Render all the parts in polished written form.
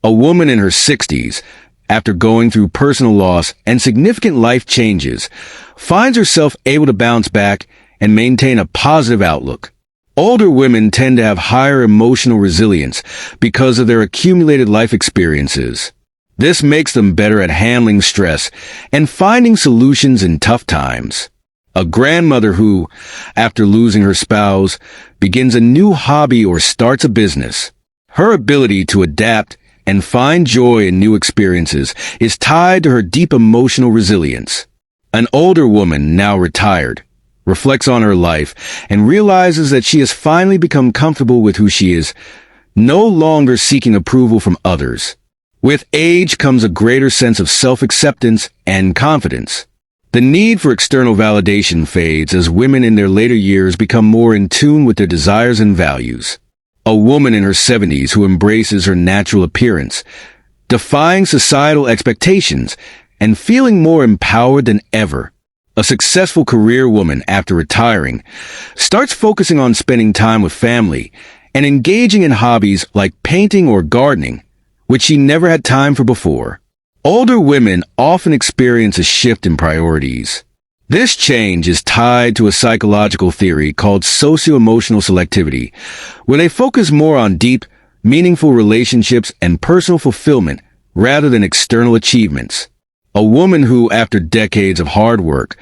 A woman in her 60s, after going through personal loss and significant life changes, finds herself able to bounce back and maintain a positive outlook. Older women tend to have higher emotional resilience because of their accumulated life experiences. This makes them better at handling stress and finding solutions in tough times. A grandmother who, after losing her spouse, begins a new hobby or starts a business. Her ability to adapt and find joy in new experiences is tied to her deep emotional resilience. An older woman, now retired, reflects on her life and realizes that she has finally become comfortable with who she is, no longer seeking approval from others. With age comes a greater sense of self-acceptance and confidence. The need for external validation fades as women in their later years become more in tune with their desires and values. A woman in her 70s who embraces her natural appearance, defying societal expectations and feeling more empowered than ever. A successful career woman, after retiring, starts focusing on spending time with family and engaging in hobbies like painting or gardening, which she never had time for before. Older women often experience a shift in priorities. This change is tied to a psychological theory called socio-emotional selectivity, where they focus more on deep, meaningful relationships and personal fulfillment rather than external achievements. A woman who, after decades of hard work,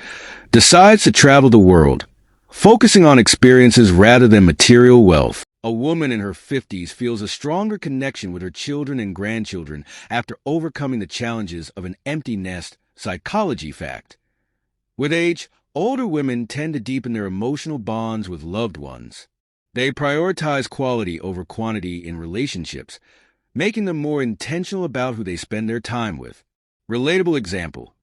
decides to travel the world, focusing on experiences rather than material wealth. A woman in her 50s feels a stronger connection with her children and grandchildren after overcoming the challenges of an empty nest psychology fact. With age, older women tend to deepen their emotional bonds with loved ones. They prioritize quality over quantity in relationships, making them more intentional about who they spend their time with. Relatable example: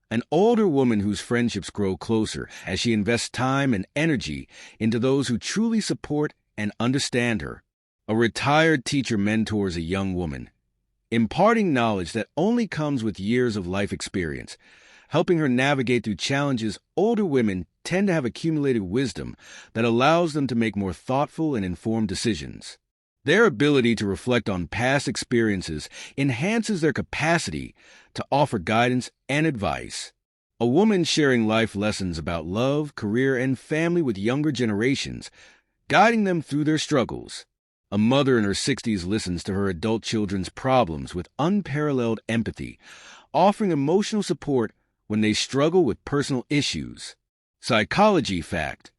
an older woman whose friendships grow closer as she invests time and energy into those who truly support and understand her. A retired teacher mentors a young woman, imparting knowledge that only comes with years of life experience, helping her navigate through challenges. Older women tend to have accumulated wisdom that allows them to make more thoughtful and informed decisions. Their ability to reflect on past experiences enhances their capacity to offer guidance and advice. A woman sharing life lessons about love, career, and family with younger generations, guiding them through their struggles. A mother in her 60s listens to her adult children's problems with unparalleled empathy, offering emotional support when they struggle with personal issues. Psychology fact: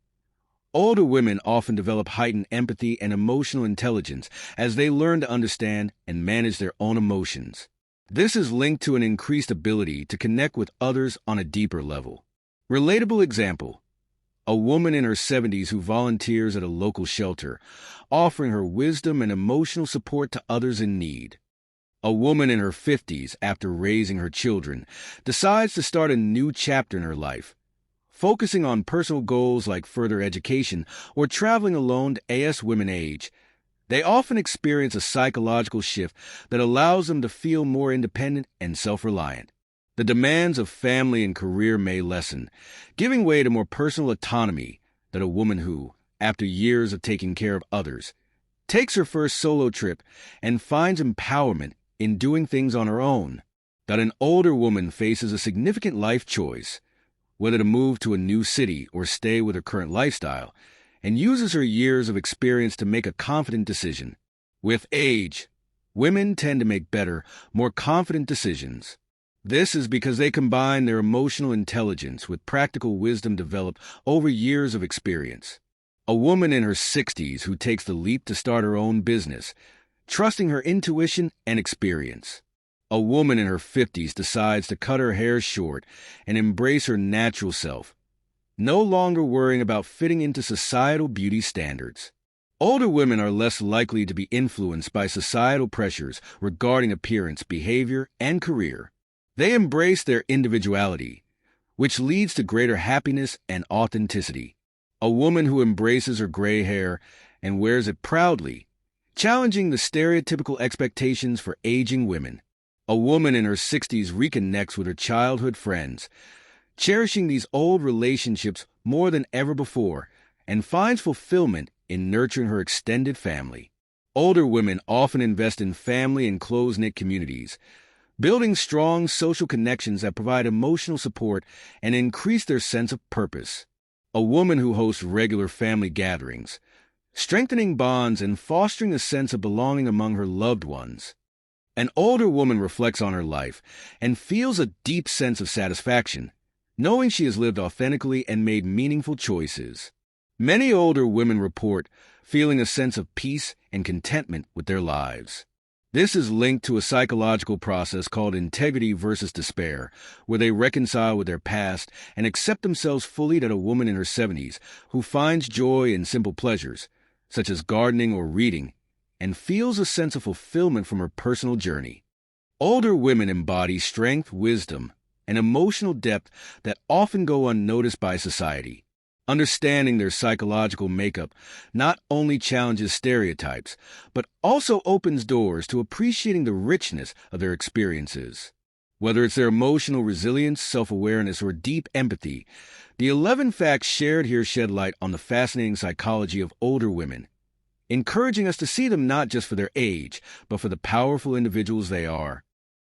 older women often develop heightened empathy and emotional intelligence as they learn to understand and manage their own emotions. This is linked to an increased ability to connect with others on a deeper level. Relatable example: a woman in her 70s who volunteers at a local shelter, offering her wisdom and emotional support to others in need. A woman in her 50s, after raising her children, decides to start a new chapter in her life, focusing on personal goals like further education or traveling alone. As women age, they often experience a psychological shift that allows them to feel more independent and self-reliant. The demands of family and career may lessen, giving way to more personal autonomy than a woman who, after years of taking care of others, takes her first solo trip and finds empowerment in doing things on her own. That an older woman faces a significant life choice, whether to move to a new city or stay with her current lifestyle, and uses her years of experience to make a confident decision. With age, women tend to make better, more confident decisions. This is because they combine their emotional intelligence with practical wisdom developed over years of experience. A woman in her 60s who takes the leap to start her own business, trusting her intuition and experience. A woman in her 50s decides to cut her hair short and embrace her natural self, no longer worrying about fitting into societal beauty standards. Older women are less likely to be influenced by societal pressures regarding appearance, behavior, and career. They embrace their individuality, which leads to greater happiness and authenticity. A woman who embraces her gray hair and wears it proudly, challenging the stereotypical expectations for aging women. A woman in her 60s reconnects with her childhood friends, cherishing these old relationships more than ever before, and finds fulfillment in nurturing her extended family. Older women often invest in family and close-knit communities, building strong social connections that provide emotional support and increase their sense of purpose. A woman who hosts regular family gatherings, strengthening bonds and fostering a sense of belonging among her loved ones. An older woman reflects on her life and feels a deep sense of satisfaction, knowing she has lived authentically and made meaningful choices. Many older women report feeling a sense of peace and contentment with their lives. This is linked to a psychological process called integrity versus despair, where they reconcile with their past and accept themselves fully as a woman in her 70s who finds joy in simple pleasures, such as gardening or reading, and feels a sense of fulfillment from her personal journey. Older women embody strength, wisdom, and emotional depth that often go unnoticed by society. Understanding their psychological makeup not only challenges stereotypes, but also opens doors to appreciating the richness of their experiences. Whether it's their emotional resilience, self-awareness, or deep empathy, the 11 facts shared here shed light on the fascinating psychology of older women, encouraging us to see them not just for their age, but for the powerful individuals they are.